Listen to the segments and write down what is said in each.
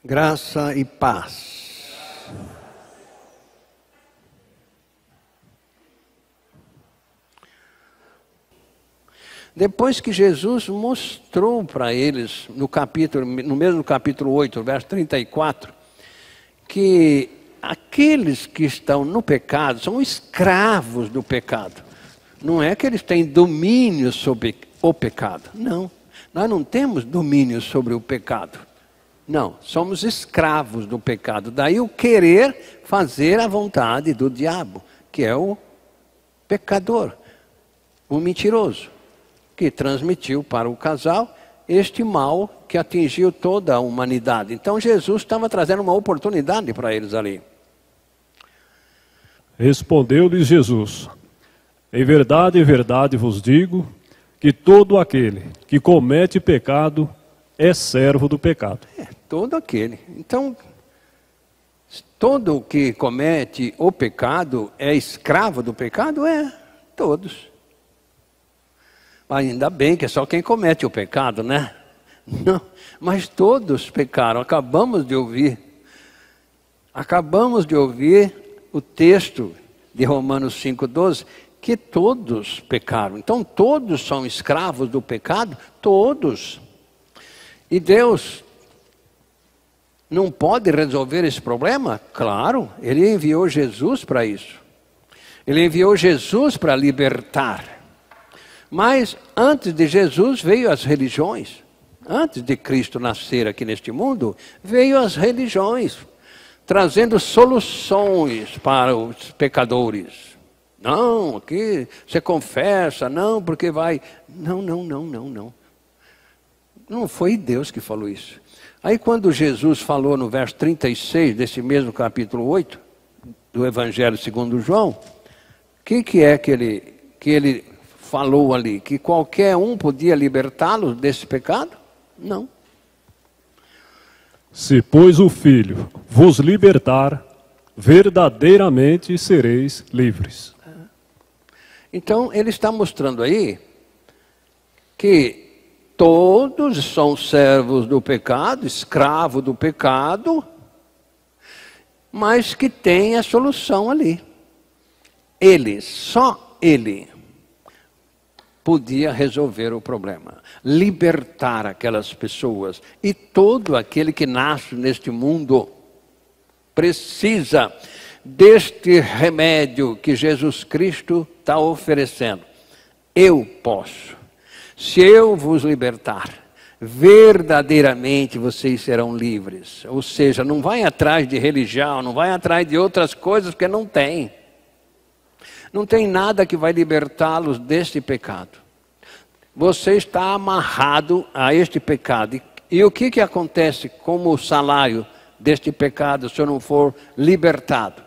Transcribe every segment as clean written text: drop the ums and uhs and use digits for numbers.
Graça e paz. Depois que Jesus mostrou para eles, no mesmo capítulo 8, verso 34, que aqueles que estão no pecado são escravos do pecado. Não é que eles têm domínio sobre o pecado. Não, nós não temos domínio sobre o pecado. Não, somos escravos do pecado. Daí o querer fazer a vontade do diabo, que é o pecador, o mentiroso, que transmitiu para o casal este mal que atingiu toda a humanidade. Então Jesus estava trazendo uma oportunidade para eles ali. Respondeu-lhes Jesus: em verdade vos digo, que todo aquele que comete pecado é servo do pecado. Todo aquele. Então, todo que comete o pecado é escravo do pecado? É, todos. Mas ainda bem que é só quem comete o pecado, né? Não, mas todos pecaram. Acabamos de ouvir o texto de Romanos 5,12, que todos pecaram. Então todos são escravos do pecado, todos. E Deus não pode resolver esse problema? Claro, Ele enviou Jesus para isso. Ele enviou Jesus para libertar. Mas antes de Jesus veio as religiões. Antes de Cristo nascer aqui neste mundo, veio as religiões, trazendo soluções para os pecadores. Não, aqui você confessa, não, porque vai... Não. Não foi Deus que falou isso. Aí quando Jesus falou no verso 36 desse mesmo capítulo 8, do Evangelho segundo João, o que é que ele falou ali? Que qualquer um podia libertá-los desse pecado? Não. Se, pois, o Filho vos libertar, verdadeiramente sereis livres. Então ele está mostrando aí que todos são servos do pecado, escravo do pecado, mas que tem a solução ali. Ele, só ele, podia resolver o problema, libertar aquelas pessoas. E todo aquele que nasce neste mundo precisa deste remédio que Jesus Cristo está oferecendo. Eu posso. Se eu vos libertar, verdadeiramente vocês serão livres. Ou seja, não vai atrás de religião, não vai atrás de outras coisas, porque não tem. Não tem nada que vai libertá-los deste pecado. Você está amarrado a este pecado. E o que acontece como salário deste pecado se eu não for libertado?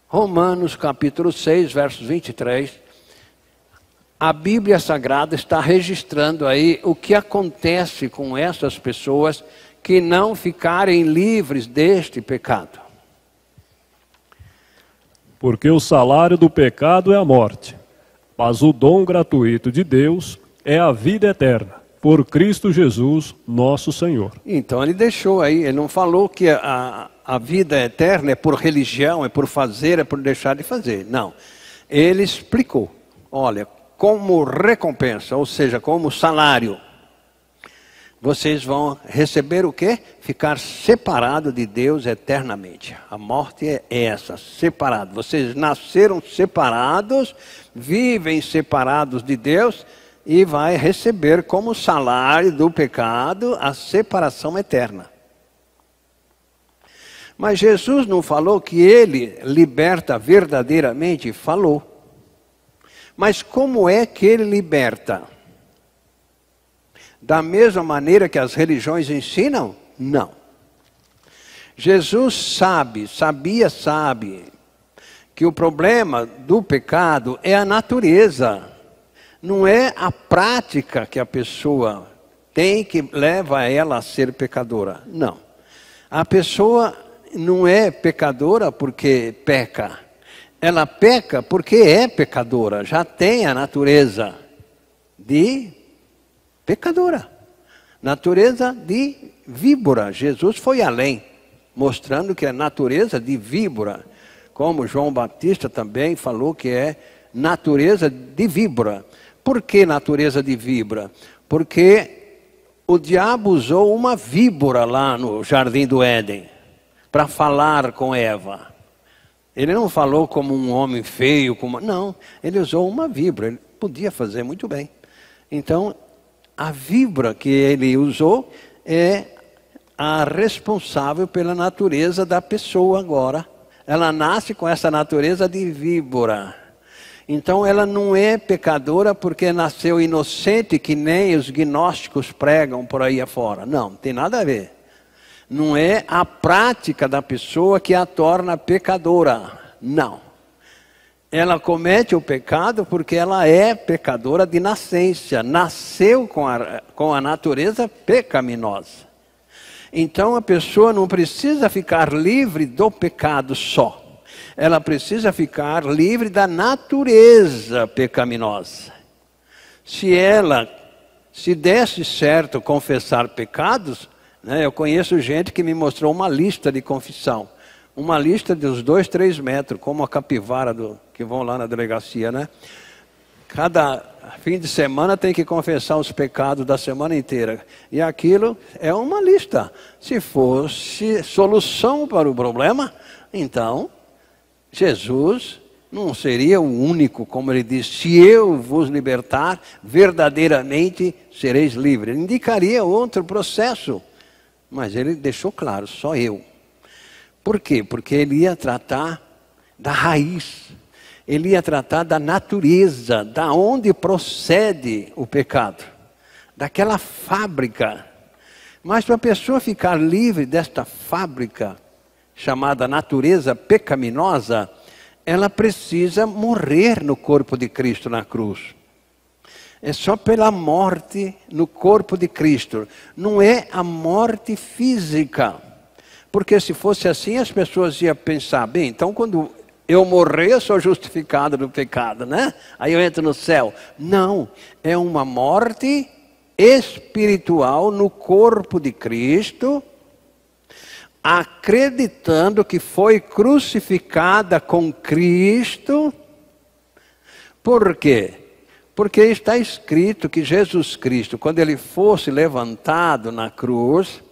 Romanos capítulo 6, versos 23. A Bíblia Sagrada está registrando aí o que acontece com essas pessoas que não ficarem livres deste pecado. Porque o salário do pecado é a morte, mas o dom gratuito de Deus é a vida eterna, por Cristo Jesus, nosso Senhor. Então ele deixou aí, ele não falou que a vida eterna é por religião, é por fazer, é por deixar de fazer. Não, ele explicou, olha, como recompensa, ou seja, como salário, vocês vão receber o quê? Ficar separado de Deus eternamente. A morte é essa, separado. Vocês nasceram separados, vivem separados de Deus e vai receber como salário do pecado a separação eterna. Mas Jesus não falou que Ele liberta verdadeiramente? Falou. Mas como é que Ele liberta? Da mesma maneira que as religiões ensinam? Não. Jesus sabe que o problema do pecado é a natureza. Não é a prática que a pessoa tem que leva ela a ser pecadora. Não. A pessoa não é pecadora porque peca. Ela peca porque é pecadora, já tem a natureza de pecadora. Natureza de víbora. Jesus foi além, mostrando que é natureza de víbora. Como João Batista também falou que é natureza de víbora. Por que natureza de víbora? Porque o diabo usou uma víbora lá no Jardim do Éden para falar com Eva. Ele não falou como um homem feio, não, ele usou uma víbora, ele podia fazer muito bem. Então, a víbora que ele usou é a responsável pela natureza da pessoa agora. Ela nasce com essa natureza de víbora. Então ela não é pecadora porque nasceu inocente, que nem os gnósticos pregam por aí afora. Não tem nada a ver. Não é a prática da pessoa que a torna pecadora. Não. Ela comete o pecado porque ela é pecadora de nascença. Nasceu com a natureza pecaminosa. Então a pessoa não precisa ficar livre do pecado só. Ela precisa ficar livre da natureza pecaminosa. Se desse certo confessar pecados, né, eu conheço gente que me mostrou uma lista de confissão. Uma lista de uns 2, 3 metros, como a capivara que vão lá na delegacia, né? Cada fim de semana tem que confessar os pecados da semana inteira. E aquilo é uma lista. Se fosse solução para o problema, então Jesus não seria o único, como ele diz, se eu vos libertar, verdadeiramente sereis livres. Ele indicaria outro processo, mas ele deixou claro, só eu. Por quê? Porque ele ia tratar da raiz. Ele ia tratar da natureza, da onde procede o pecado, daquela fábrica. Mas para a pessoa ficar livre desta fábrica, chamada natureza pecaminosa, ela precisa morrer no corpo de Cristo na cruz. É só pela morte no corpo de Cristo, não é a morte física. Porque se fosse assim, as pessoas iam pensar, bem, então quando eu morrer, eu sou justificado do pecado, né? Aí eu entro no céu. Não, é uma morte espiritual no corpo de Cristo, acreditando que foi crucificada com Cristo. Por quê? Porque está escrito que Jesus Cristo, quando ele fosse levantado na cruz,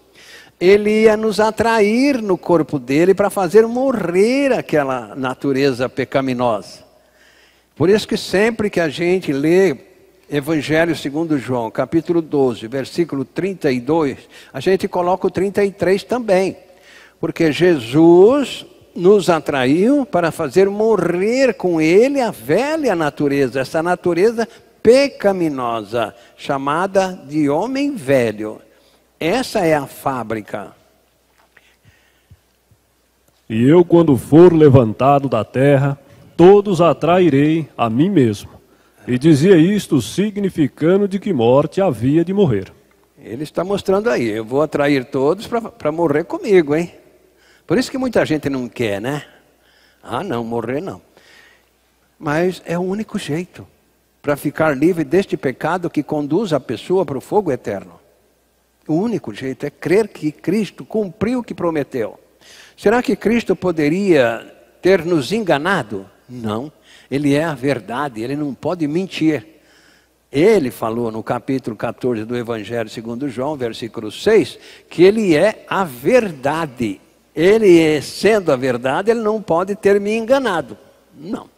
ele ia nos atrair no corpo dele para fazer morrer aquela natureza pecaminosa. Por isso que sempre que a gente lê Evangelho segundo João, capítulo 12, versículo 32, a gente coloca o 33 também. Porque Jesus nos atraiu para fazer morrer com ele a velha natureza, essa natureza pecaminosa, chamada de homem velho. Essa é a fábrica. E eu, quando for levantado da terra, todos atrairei a mim mesmo. E dizia isto significando de que morte havia de morrer. Ele está mostrando aí, eu vou atrair todos para morrer comigo, hein? Por isso que muita gente não quer, né? Ah, não, morrer não. Mas é o único jeito para ficar livre deste pecado que conduz a pessoa para o fogo eterno. O único jeito é crer que Cristo cumpriu o que prometeu. Será que Cristo poderia ter nos enganado? Não. Ele é a verdade, ele não pode mentir. Ele falou no capítulo 14 do Evangelho segundo João, versículo 6, que ele é a verdade. Ele, sendo a verdade, ele não pode ter me enganado. Não.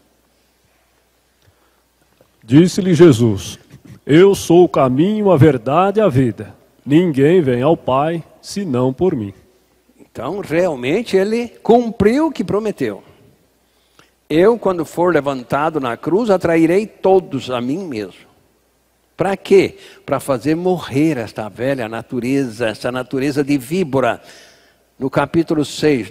Disse-lhe Jesus: eu sou o caminho, a verdade e a vida. Ninguém vem ao Pai, senão por mim. Então, realmente, ele cumpriu o que prometeu. Eu, quando for levantado na cruz, atrairei todos a mim mesmo. Para quê? Para fazer morrer esta velha natureza, essa natureza de víbora. No capítulo 6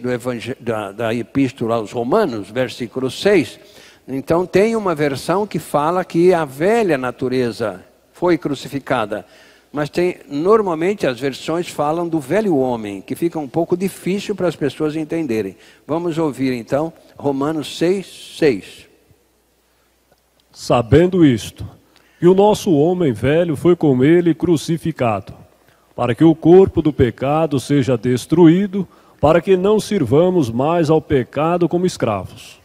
da Epístola aos Romanos, versículo 6, então tem uma versão que fala que a velha natureza foi crucificada. Mas normalmente as versões falam do velho homem, que fica um pouco difícil para as pessoas entenderem. Vamos ouvir então Romanos 6, 6. Sabendo isto, que o nosso homem velho foi com ele crucificado, para que o corpo do pecado seja destruído, para que não sirvamos mais ao pecado como escravos.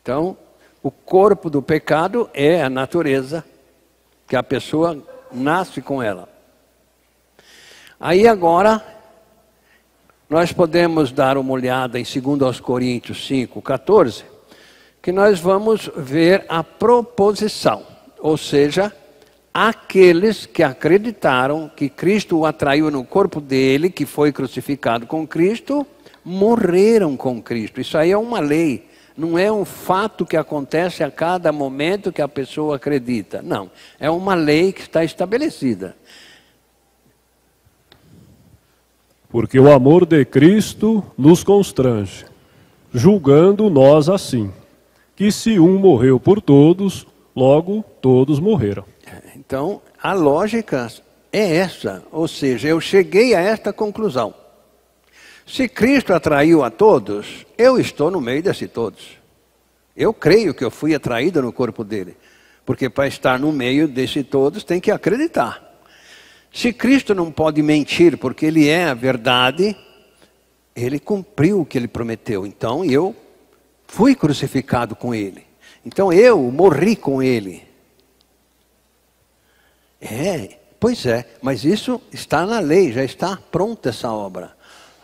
Então, o corpo do pecado é a natureza, que a pessoa nasce com ela. Aí agora, nós podemos dar uma olhada em 2 Coríntios 5:14, que nós vamos ver a proposição, ou seja, aqueles que acreditaram que Cristo o atraiu no corpo dele, que foi crucificado com Cristo, morreram com Cristo. Isso aí é uma lei, não é um fato que acontece a cada momento que a pessoa acredita. Não, é uma lei que está estabelecida. Porque o amor de Cristo nos constrange, julgando nós assim, que se um morreu por todos, logo todos morreram. Então, a lógica é essa, ou seja, eu cheguei a esta conclusão. Se Cristo atraiu a todos, eu estou no meio desse todos. Eu creio que eu fui atraído no corpo dele, porque para estar no meio desse todos tem que acreditar. Se Cristo não pode mentir porque ele é a verdade, ele cumpriu o que ele prometeu. Então eu fui crucificado com ele. Então eu morri com ele. Pois é, mas isso está na lei, já está pronta essa obra.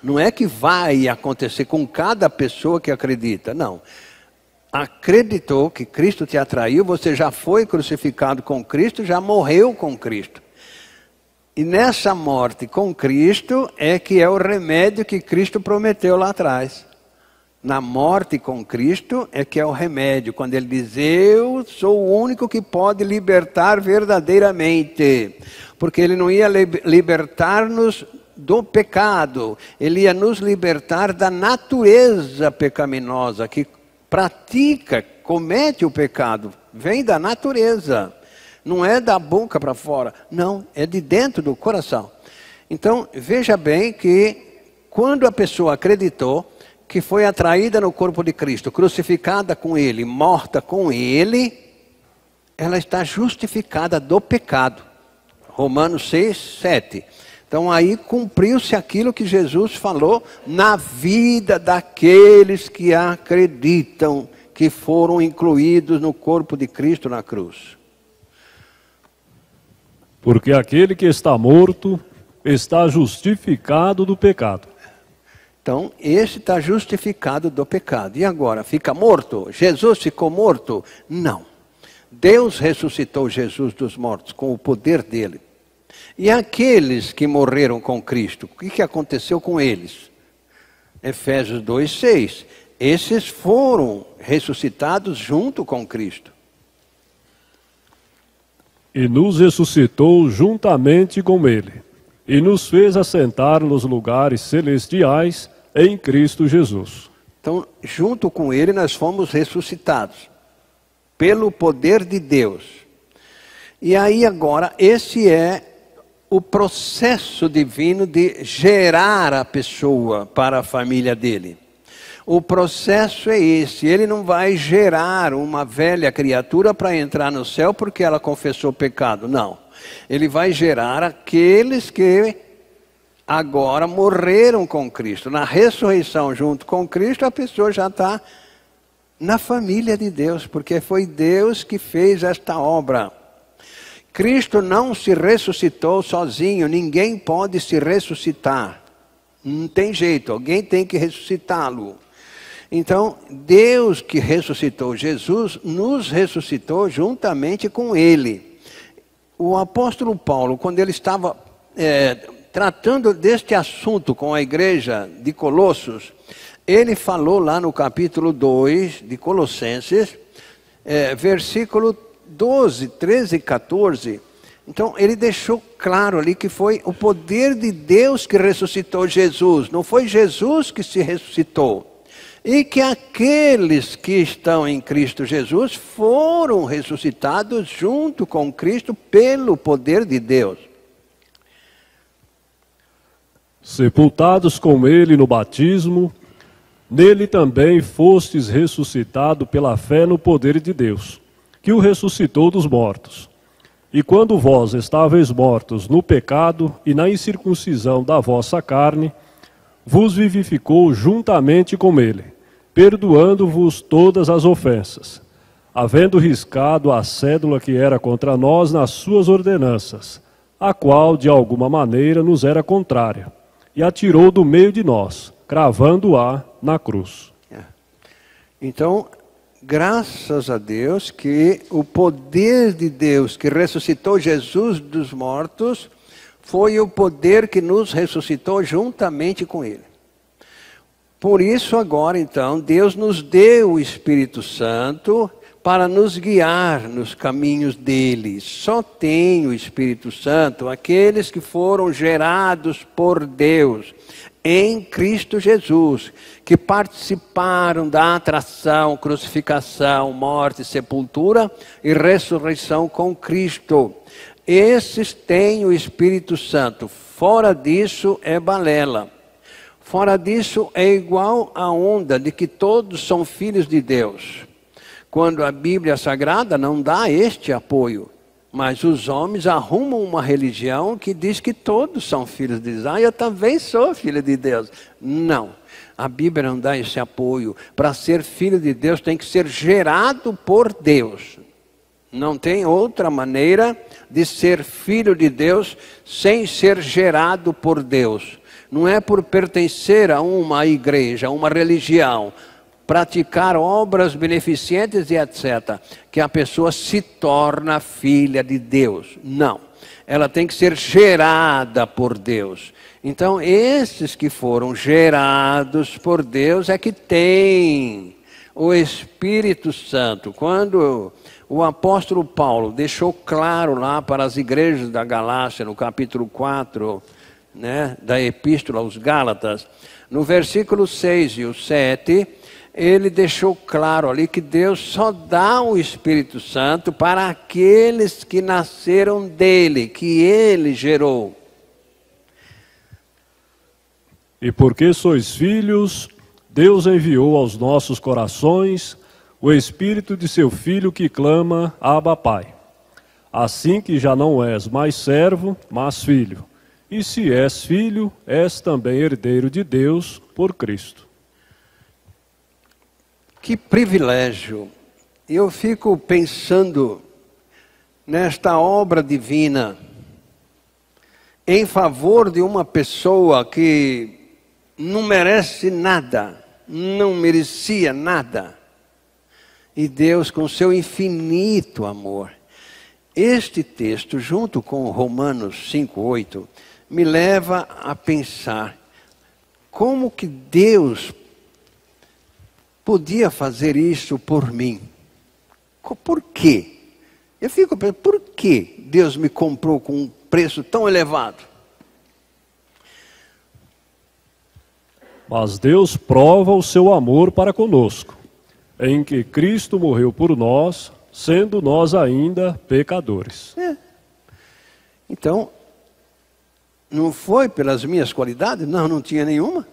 Não é que vai acontecer com cada pessoa que acredita, não. Acreditou que Cristo te atraiu, você já foi crucificado com Cristo, já morreu com Cristo. E nessa morte com Cristo é que é o remédio que Cristo prometeu lá atrás. Na morte com Cristo é que é o remédio, quando ele diz, eu sou o único que pode libertar verdadeiramente. Porque ele não ia libertar-nos do pecado, ele ia nos libertar da natureza pecaminosa, que pratica, comete o pecado, vem da natureza. Não é da boca para fora, não, é de dentro do coração. Então, veja bem que quando a pessoa acreditou que foi atraída no corpo de Cristo, crucificada com ele, morta com ele, ela está justificada do pecado. Romanos 6:7. Então aí cumpriu-se aquilo que Jesus falou na vida daqueles que acreditam que foram incluídos no corpo de Cristo na cruz. Porque aquele que está morto está justificado do pecado. Então, esse está justificado do pecado. E agora, fica morto? Jesus ficou morto? Não. Deus ressuscitou Jesus dos mortos com o poder dele. E aqueles que morreram com Cristo, o que aconteceu com eles? Efésios 2:6. Esses foram ressuscitados junto com Cristo. E nos ressuscitou juntamente com ele, e nos fez assentar nos lugares celestiais em Cristo Jesus. Então, junto com ele nós fomos ressuscitados, pelo poder de Deus. E aí agora, esse é o processo divino de gerar a pessoa para a família dele. O processo é esse, ele não vai gerar uma velha criatura para entrar no céu porque ela confessou o pecado, não. Ele vai gerar aqueles que agora morreram com Cristo. Na ressurreição junto com Cristo, a pessoa já está na família de Deus, porque foi Deus que fez esta obra. Cristo não se ressuscitou sozinho, ninguém pode se ressuscitar. Não tem jeito, alguém tem que ressuscitá-lo. Então, Deus que ressuscitou Jesus, nos ressuscitou juntamente com ele. O apóstolo Paulo, quando ele estava tratando deste assunto com a igreja de Colossos, ele falou lá no capítulo 2 de Colossenses, versículo 12, 13 e 14. Então, ele deixou claro ali que foi o poder de Deus que ressuscitou Jesus, não foi Jesus que se ressuscitou. E que aqueles que estão em Cristo Jesus foram ressuscitados junto com Cristo pelo poder de Deus. Sepultados com ele no batismo, nele também fostes ressuscitado pela fé no poder de Deus, que o ressuscitou dos mortos. E quando vós estáveis mortos no pecado e na incircuncisão da vossa carne, vos vivificou juntamente com ele, perdoando-vos todas as ofensas, havendo riscado a cédula que era contra nós nas suas ordenanças, a qual de alguma maneira nos era contrária, e a tirou do meio de nós, cravando-a na cruz. Então, graças a Deus que o poder de Deus que ressuscitou Jesus dos mortos foi o poder que nos ressuscitou juntamente com ele. Por isso agora então Deus nos deu o Espírito Santo para nos guiar nos caminhos dele. Só tem o Espírito Santo aqueles que foram gerados por Deus em Cristo Jesus, que participaram da atração, crucificação, morte, sepultura e ressurreição com Cristo. Esses têm o Espírito Santo. Fora disso é balela. Fora disso é igual a onda de que todos são filhos de Deus. Quando a Bíblia Sagrada não dá este apoio. Mas os homens arrumam uma religião que diz que todos são filhos de Deus. Eu também sou filho de Deus. Não, a Bíblia não dá esse apoio. Para ser filho de Deus tem que ser gerado por Deus. Não tem outra maneira de ser filho de Deus sem ser gerado por Deus. Não é por pertencer a uma igreja, a uma religião, praticar obras beneficentes e etc., que a pessoa se torna filha de Deus. Não, ela tem que ser gerada por Deus. Então, esses que foram gerados por Deus é que têm o Espírito Santo. Quando o apóstolo Paulo deixou claro lá para as igrejas da Galácia, no capítulo 4, da Epístola aos Gálatas, no versículo 6 e o 7, ele deixou claro ali que Deus só dá o Espírito Santo para aqueles que nasceram dele, que ele gerou. E porque sois filhos, Deus enviou aos nossos corações o Espírito de seu Filho que clama, Abba, Pai. Assim que já não és mais servo, mas filho. E se és filho, és também herdeiro de Deus por Cristo. Que privilégio! Eu fico pensando nesta obra divina em favor de uma pessoa que não merece nada, não merecia nada. E Deus, com seu infinito amor. Este texto, junto com Romanos 5:8, me leva a pensar como que Deus podia fazer isso por mim. Por quê? Eu fico pensando, por que Deus me comprou com um preço tão elevado? Mas Deus prova o seu amor para conosco, em que Cristo morreu por nós, sendo nós ainda pecadores. Então, não foi pelas minhas qualidades? Não tinha nenhuma.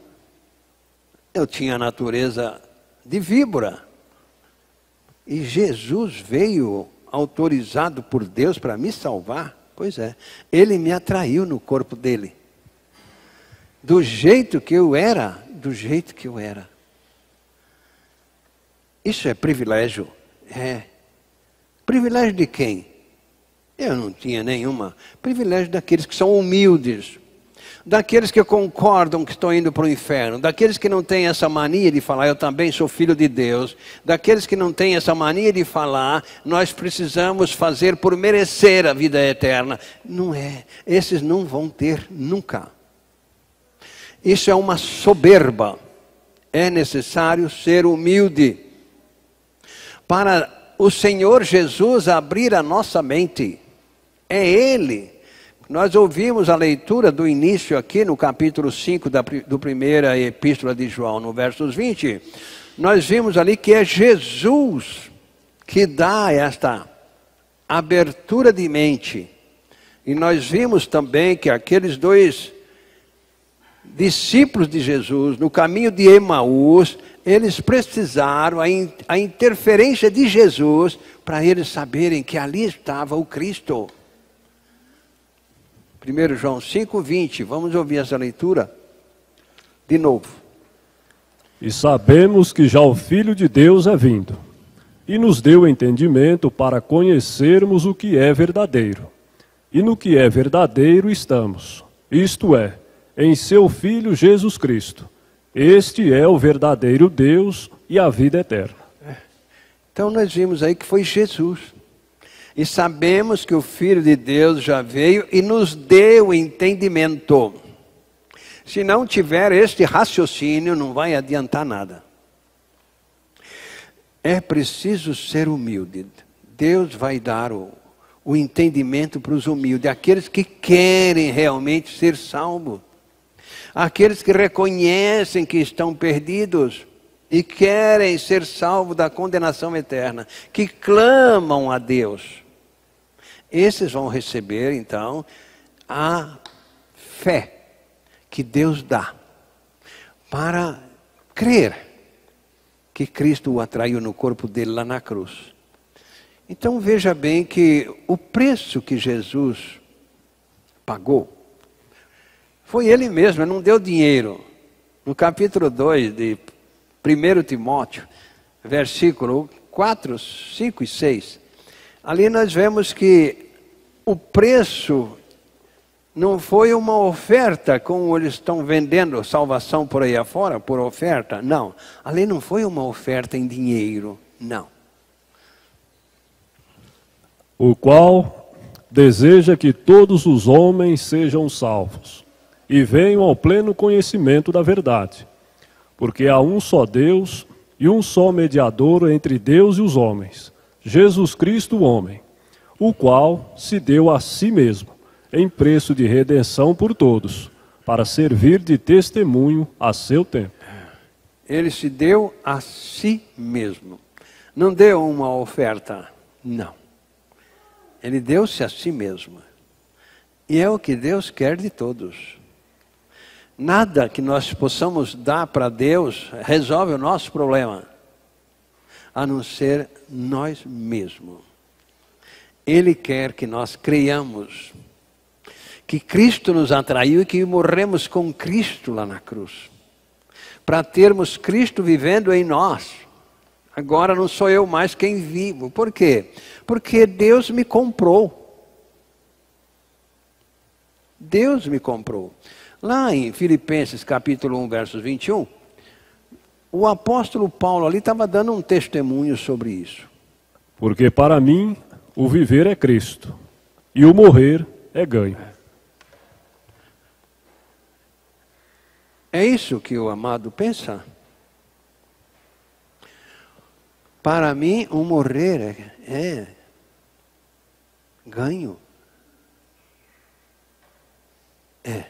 Eu tinha a natureza de víbora. E Jesus veio autorizado por Deus para me salvar. Pois é, ele me atraiu no corpo dele. Do jeito que eu era, do jeito que eu era. Isso é privilégio? É. Privilégio de quem? Eu não tinha nenhuma. Privilégio daqueles que são humildes. Daqueles que concordam que estão indo para o inferno, daqueles que não têm essa mania de falar, eu também sou filho de Deus, daqueles que não têm essa mania de falar, nós precisamos fazer por merecer a vida eterna. Não é, esses não vão ter nunca. Isso é uma soberba. É necessário ser humilde para o Senhor Jesus abrir a nossa mente. É Ele. Nós ouvimos a leitura do início aqui no capítulo 5 do primeira epístola de João, no versos 20. Nós vimos ali que é Jesus que dá esta abertura de mente. E nós vimos também que aqueles dois discípulos de Jesus, no caminho de Emaús, eles precisaram a interferência de Jesus para eles saberem que ali estava o Cristo. 1 João 5:20. Vamos ouvir essa leitura de novo. E sabemos que já o Filho de Deus é vindo, e nos deu entendimento para conhecermos o que é verdadeiro. E no que é verdadeiro estamos, isto é, em seu Filho Jesus Cristo. Este é o verdadeiro Deus e a vida eterna. Então nós vimos aí que foi Jesus. E sabemos que o Filho de Deus já veio e nos deu entendimento. Se não tiver este raciocínio, não vai adiantar nada. É preciso ser humilde. Deus vai dar o entendimento para os humildes, aqueles que querem realmente ser salvos, aqueles que reconhecem que estão perdidos e querem ser salvos da condenação eterna, que clamam a Deus. Esses vão receber, então, a fé que Deus dá para crer que Cristo o atraiu no corpo dele lá na cruz. Então veja bem que o preço que Jesus pagou foi ele mesmo, ele não deu dinheiro. No capítulo 2 de 1 Timóteo, versículo 4, 5 e 6, ali nós vemos que o preço não foi uma oferta, como eles estão vendendo salvação por aí afora, por oferta. Não, ali não foi uma oferta em dinheiro, não. O qual deseja que todos os homens sejam salvos e venham ao pleno conhecimento da verdade. Porque há um só Deus e um só mediador entre Deus e os homens, Jesus Cristo o homem, o qual se deu a si mesmo, em preço de redenção por todos, para servir de testemunho a seu tempo. Ele se deu a si mesmo. Não deu uma oferta, não. Ele deu-se a si mesmo. E é o que Deus quer de todos. Nada que nós possamos dar para Deus resolve o nosso problema, a não ser nós mesmos. Ele quer que nós creiamos que Cristo nos atraiu e que morremos com Cristo lá na cruz, para termos Cristo vivendo em nós. Agora não sou eu mais quem vivo. Por quê? Porque Deus me comprou. Deus me comprou. Lá em Filipenses capítulo 1, versos 21, o apóstolo Paulo ali estava dando um testemunho sobre isso. Porque para mim o viver é Cristo e o morrer é ganho. É isso que o amado pensa? Para mim, o morrer é ganho. É.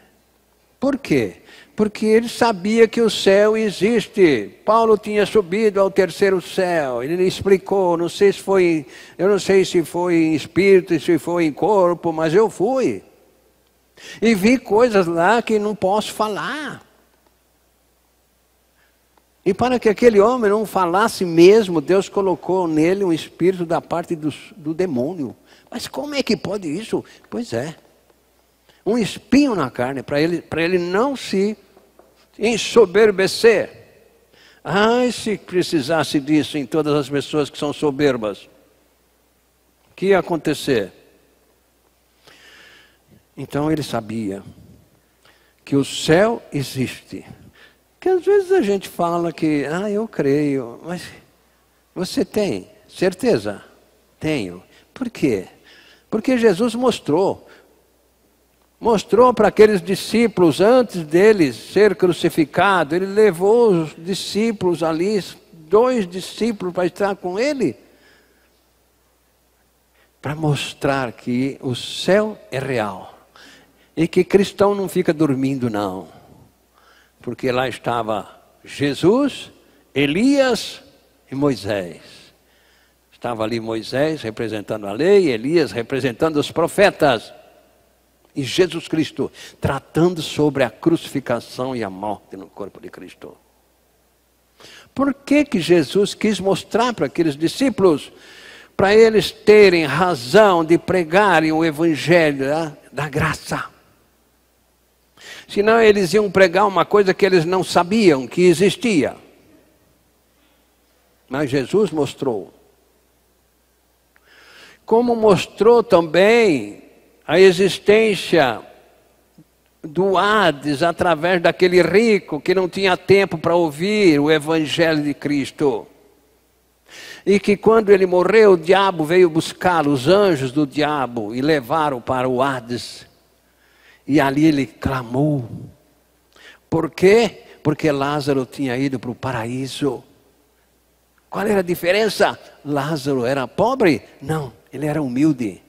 Por quê? Porque ele sabia que o céu existe. Paulo tinha subido ao terceiro céu. Ele explicou, eu não sei se foi em espírito, se foi em corpo, mas eu fui. E vi coisas lá que não posso falar. E para que aquele homem não falasse mesmo, Deus colocou nele um espírito da parte do demônio. Mas como é que pode isso? Pois é. Um espinho na carne, para ele não se ensoberbecer. Ai, se precisasse disso em todas as pessoas que são soberbas, o que ia acontecer? Então ele sabia que o céu existe. Porque às vezes a gente fala que, eu creio, mas você tem certeza? Tenho. Por quê? Porque Jesus mostrou para aqueles discípulos, antes dele ser crucificado, ele levou os discípulos ali, 2 discípulos para estar com ele, para mostrar que o céu é real, e que cristão não fica dormindo não. Porque lá estava Jesus, Elias e Moisés. Estava ali Moisés representando a lei, Elias representando os profetas. E Jesus Cristo tratando sobre a crucificação e a morte no corpo de Cristo. Por que Jesus quis mostrar para aqueles discípulos, para eles terem razão de pregarem o evangelho da graça? Senão eles iam pregar uma coisa que eles não sabiam que existia. Mas Jesus mostrou. Como mostrou também a existência do Hades através daquele rico que não tinha tempo para ouvir o Evangelho de Cristo. E que quando ele morreu, o diabo veio buscá-lo, os anjos do diabo, e levaram para o Hades. E ali ele clamou. Por quê? Porque Lázaro tinha ido para o paraíso. Qual era a diferença? Lázaro era pobre? Não, ele era humilde.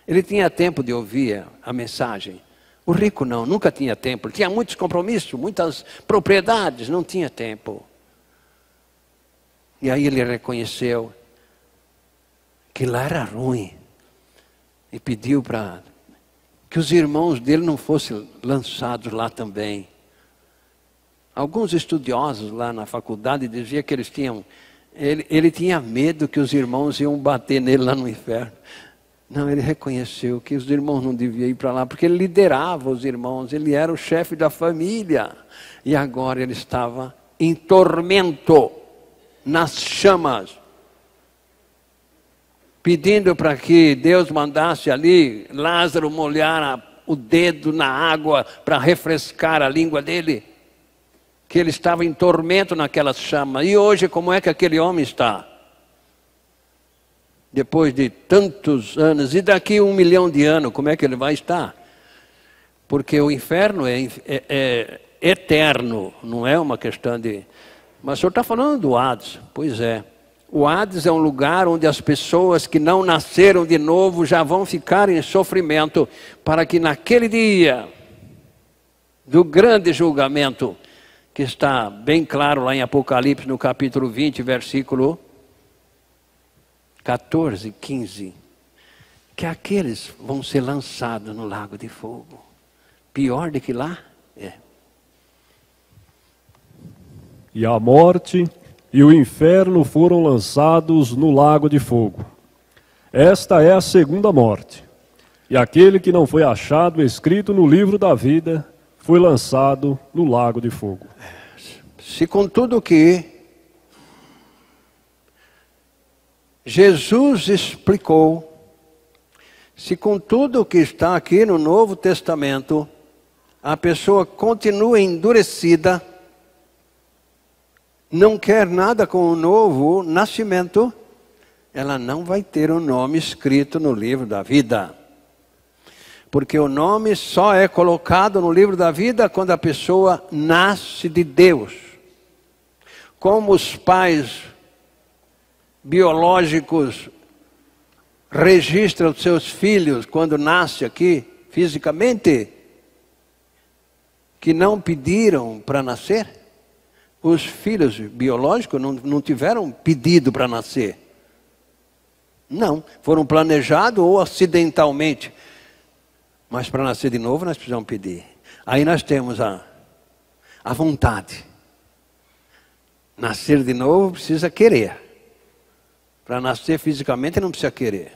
Ele tinha tempo de ouvir a mensagem. O rico não, nunca tinha tempo. Ele tinha muitos compromissos, muitas propriedades, não tinha tempo. E aí ele reconheceu que lá era ruim. E pediu para que os irmãos dele não fossem lançados lá também. Alguns estudiosos lá na faculdade diziam que eles tinham... Ele tinha medo que os irmãos iam bater nele lá no inferno. Não, ele reconheceu que os irmãos não deviam ir para lá, porque ele liderava os irmãos, ele era o chefe da família. E agora ele estava em tormento, nas chamas, pedindo para que Deus mandasse ali Lázaro molhar o dedo na água para refrescar a língua dele. Que ele estava em tormento naquelas chamas. E hoje, como é que aquele homem está? Depois de tantos anos, e daqui 1 milhão de anos, como é que ele vai estar? Porque o inferno é eterno, não é uma questão de... Mas o senhor está falando do Hades. Pois é. O Hades é um lugar onde as pessoas que não nasceram de novo já vão ficar em sofrimento, para que naquele dia do grande julgamento, que está bem claro lá em Apocalipse, no capítulo 20, versículo 14, 15, que aqueles vão ser lançados no lago de fogo. Pior do que lá? É. E a morte e o inferno foram lançados no lago de fogo. Esta é a segunda morte. E aquele que não foi achado escrito no livro da vida foi lançado no lago de fogo. Se contudo que Jesus explicou, se com tudo o que está aqui no Novo Testamento, a pessoa continua endurecida, não quer nada com o novo nascimento, ela não vai ter o nome escrito no livro da vida. Porque o nome só é colocado no livro da vida quando a pessoa nasce de Deus. Como os pais biológicos registram os seus filhos quando nasce aqui, fisicamente, que não pediram para nascer. Os filhos biológicos não tiveram pedido para nascer. Não, foram planejados ou acidentalmente. Mas para nascer de novo nós precisamos pedir. Aí nós temos a vontade. Nascer de novo precisa querer. Para nascer fisicamente não precisa querer.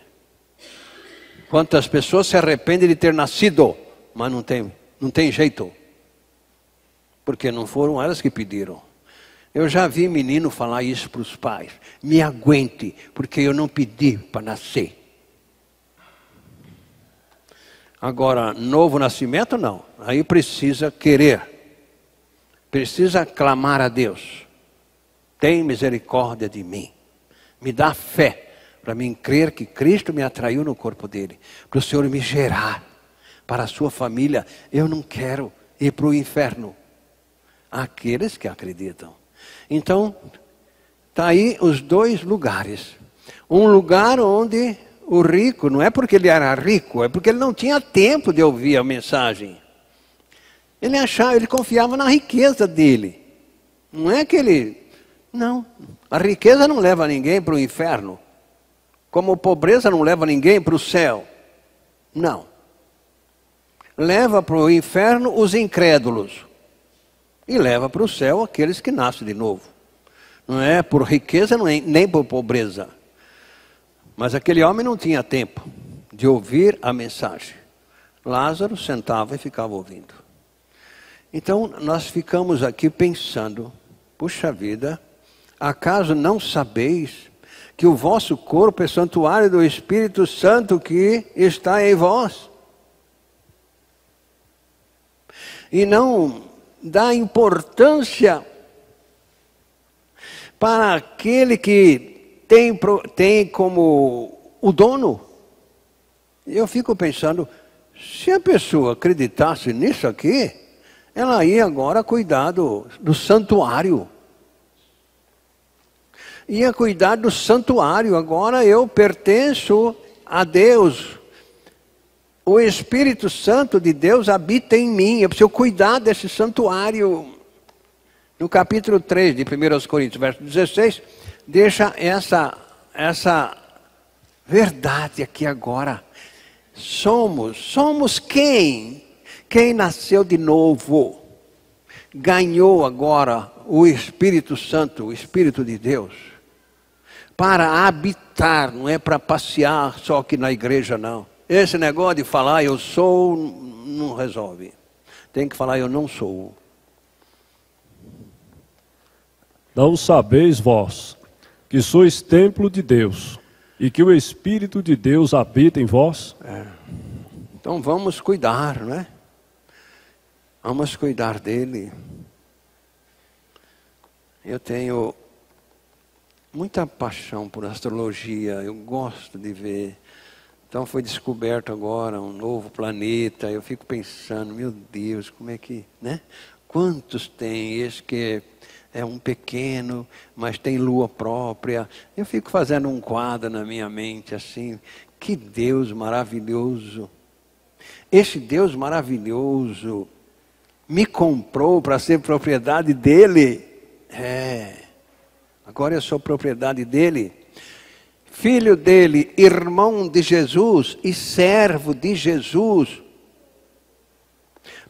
Quantas pessoas se arrependem de ter nascido, mas não tem jeito. Porque não foram elas que pediram. Eu já vi menino falar isso para os pais. Me aguente, porque eu não pedi para nascer. Agora, novo nascimento não. Aí precisa querer. Precisa clamar a Deus. Tem misericórdia de mim. Me dá fé para mim crer que Cristo me atraiu no corpo dele. Para o Senhor me gerar para a sua família. Eu não quero ir para o inferno. Aqueles que acreditam. Então, está aí os dois lugares. Um lugar onde o rico, não é porque ele era rico, é porque ele não tinha tempo de ouvir a mensagem. Ele confiava na riqueza dele. Não é que ele... Não, a riqueza não leva ninguém para o inferno. Como a pobreza não leva ninguém para o céu. Não. Leva para o inferno os incrédulos. E leva para o céu aqueles que nascem de novo. Não é por riqueza nem por pobreza. Mas aquele homem não tinha tempo de ouvir a mensagem. Lázaro sentava e ficava ouvindo. Então nós ficamos aqui pensando, puxa vida, acaso não sabeis que o vosso corpo é santuário do Espírito Santo que está em vós? E não dá importância para aquele que tem como o dono. Eu fico pensando, se a pessoa acreditasse nisso aqui, ela ia agora cuidar do santuário. Ia cuidar do santuário. Agora eu pertenço a Deus. O Espírito Santo de Deus habita em mim. Eu preciso cuidar desse santuário. No capítulo 3 de 1 Coríntios, verso 16, deixa essa verdade aqui agora. Somos quem? Quem nasceu de novo. Ganhou agora o Espírito Santo, o Espírito de Deus. Para habitar, não é para passear só aqui na igreja, não. Esse negócio de falar eu sou, não resolve. Tem que falar eu não sou. Não sabeis vós que sois templo de Deus e que o Espírito de Deus habita em vós? Então vamos cuidar, não é? Vamos cuidar dele. Eu tenho muita paixão por astrologia, eu gosto de ver. Então foi descoberto agora um novo planeta, eu fico pensando, meu Deus, como é que, né? Quantos tem? Esse que é um pequeno, mas tem lua própria. Eu fico fazendo um quadro na minha mente assim, que Deus maravilhoso. Esse Deus maravilhoso me comprou para ser propriedade dele. Agora eu sou propriedade dele. Filho dele, irmão de Jesus e servo de Jesus.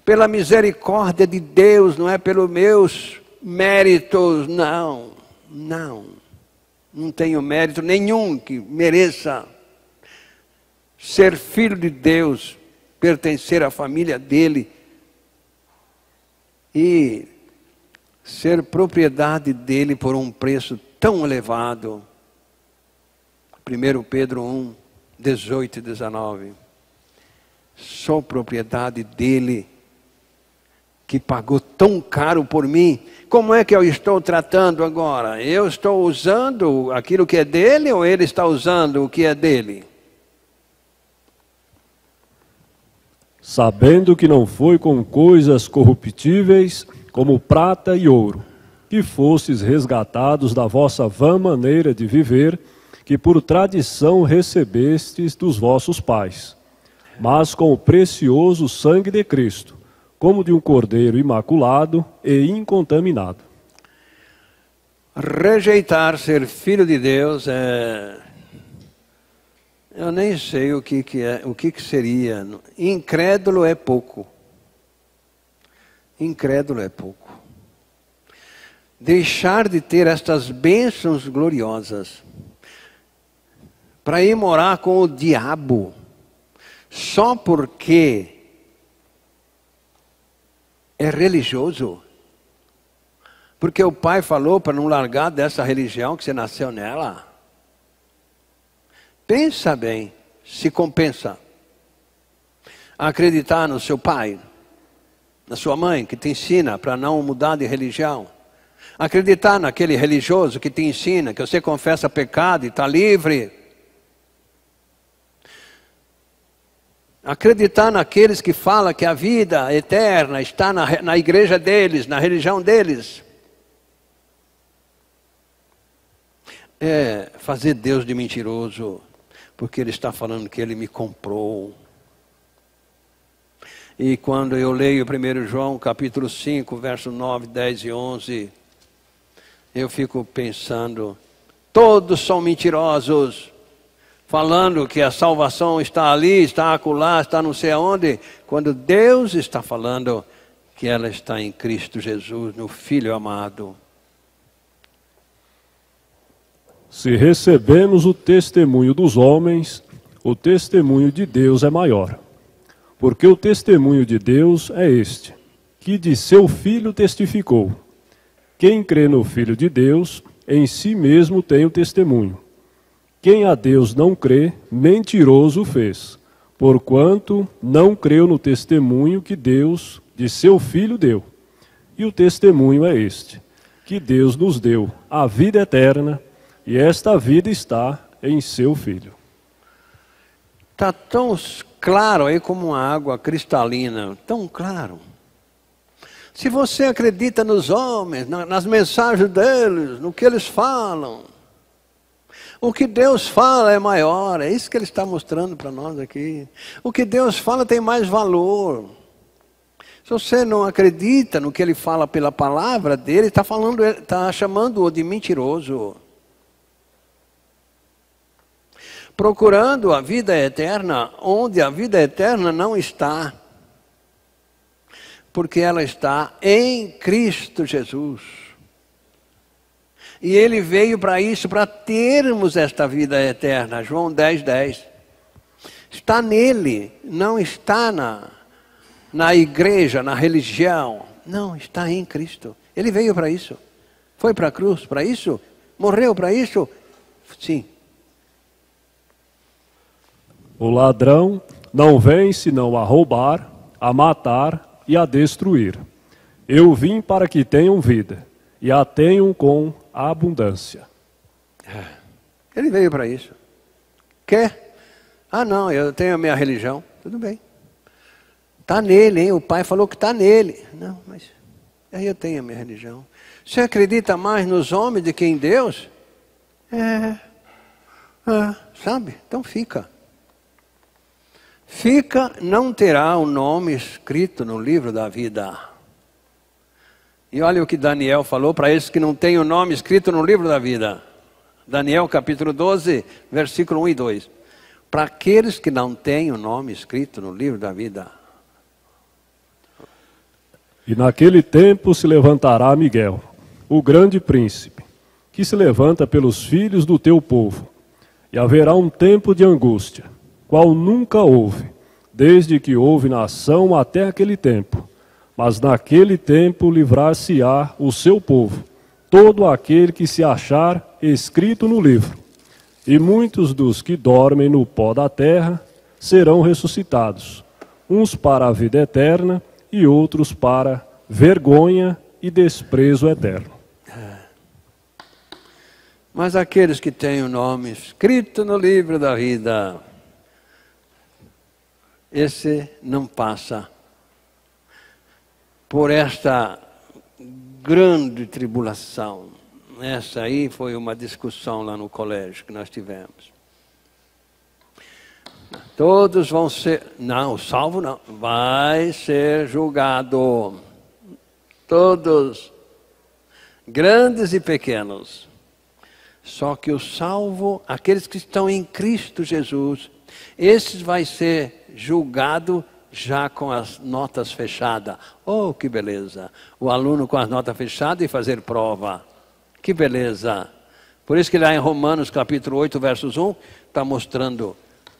Pela misericórdia de Deus, não é pelos meus méritos, não. Não tenho mérito nenhum que mereça ser filho de Deus, pertencer à família dele e ser propriedade dele por um preço tão elevado. 1 Pedro 1, 18 e 19. Sou propriedade dele, que pagou tão caro por mim. Como é que eu estou tratando agora? Eu estou usando aquilo que é dele ou ele está usando o que é dele? Sabendo que não foi com coisas corruptíveis, como prata e ouro, que fostes resgatados da vossa vã maneira de viver, que por tradição recebestes dos vossos pais, mas com o precioso sangue de Cristo, como de um cordeiro imaculado e incontaminado. Rejeitar ser filho de Deus eu nem sei o que é, o que seria. Incrédulo é pouco. Incrédulo é pouco. Deixar de ter estas bênçãos gloriosas para ir morar com o diabo, só porque é religioso. Porque o pai falou para não largar dessa religião que você nasceu nela. Pensa bem, se compensa acreditar no seu pai, na sua mãe que te ensina para não mudar de religião. Acreditar naquele religioso que te ensina que você confessa pecado e está livre. Acreditar naqueles que falam que a vida eterna está na igreja deles, na religião deles. É fazer Deus de mentiroso, porque ele está falando que ele me comprou. E quando eu leio 1 João capítulo 5, verso 9, 10 e 11, eu fico pensando, todos são mentirosos, falando que a salvação está ali, está acolá, está não sei aonde, quando Deus está falando que ela está em Cristo Jesus, no Filho amado. Se recebemos o testemunho dos homens, o testemunho de Deus é maior. Porque o testemunho de Deus é este: que de seu Filho testificou. Quem crê no Filho de Deus, em si mesmo tem o testemunho. Quem a Deus não crê, mentiroso fez, porquanto não creu no testemunho que Deus de seu Filho deu. E o testemunho é este, que Deus nos deu a vida eterna, e esta vida está em seu Filho. Está tão claro aí como uma água cristalina, tão claro. Se você acredita nos homens, nas mensagens deles, no que eles falam, o que Deus fala é maior, é isso que Ele está mostrando para nós aqui. O que Deus fala tem mais valor. Se você não acredita no que Ele fala pela palavra dele, está chamando-o de mentiroso. Procurando a vida eterna, onde a vida eterna não está. Porque ela está em Cristo Jesus. E Ele veio para isso, para termos esta vida eterna. João 10:10. Está nele, não está na igreja, na religião. Não, está em Cristo. Ele veio para isso. Foi para a cruz para isso? Morreu para isso? Sim. O ladrão não vem senão a roubar, a matar e a destruir. Eu vim para que tenham vida, e a tenham com abundância. Ele veio para isso. Quer? Ah, não, eu tenho a minha religião. Tudo bem. Está nele, hein? O Pai falou que está nele. Não, mas aí eu tenho a minha religião. Você acredita mais nos homens do que em Deus? Sabe? Então fica. Fica, não terá o nome escrito no livro da vida. E olha o que Daniel falou para esses que não têm o nome escrito no livro da vida. Daniel capítulo 12, versículo 1 e 2. Para aqueles que não têm o nome escrito no livro da vida. E naquele tempo se levantará Miguel, o grande príncipe, que se levanta pelos filhos do teu povo. E haverá um tempo de angústia, qual nunca houve, desde que houve nação até aquele tempo. Mas naquele tempo livrar-se-á o seu povo, todo aquele que se achar escrito no livro. E muitos dos que dormem no pó da terra serão ressuscitados, uns para a vida eterna e outros para vergonha e desprezo eterno. Mas aqueles que têm o nome escrito no livro da vida, esse não passa por esta grande tribulação. Essa aí foi uma discussão lá no colégio que nós tivemos. Todos vão ser... Não, o salvo não. Vai ser julgado. Todos, grandes e pequenos. Só que o salvo, aqueles que estão em Cristo Jesus, esses vai ser julgado já com as notas fechadas. Oh, que beleza! O aluno com as notas fechadas e fazer prova. Que beleza! Por isso que lá em Romanos capítulo 8, versos 1, está mostrando: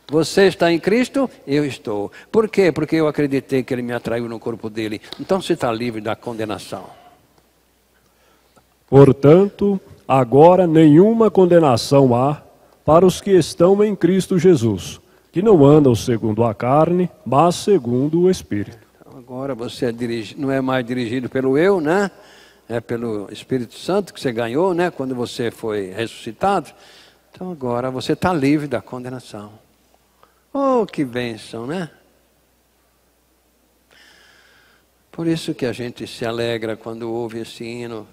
você está em Cristo, eu estou. Por quê? Porque eu acreditei que Ele me atraiu no corpo dele. Então você está livre da condenação. Portanto, agora nenhuma condenação há para os que estão em Cristo Jesus, que não andam segundo a carne, mas segundo o Espírito. Então, agora você não é mais dirigido pelo eu, né? É pelo Espírito Santo que você ganhou, né? Quando você foi ressuscitado. Então agora você está livre da condenação. Oh, que bênção, né? Por isso que a gente se alegra quando ouve esse hino.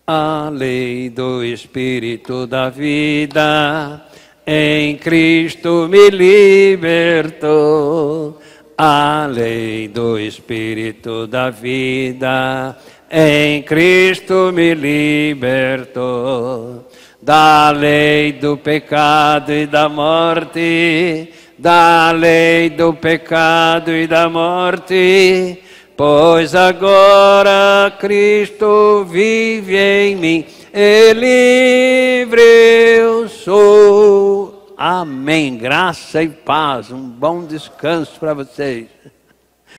A lei do Espírito da vida em Cristo me libertou. A lei do Espírito da vida em Cristo me libertou. Da lei do pecado e da morte, da lei do pecado e da morte, pois agora Cristo vive em mim, e livre eu sou. Amém. Graça e paz. Um bom descanso para vocês.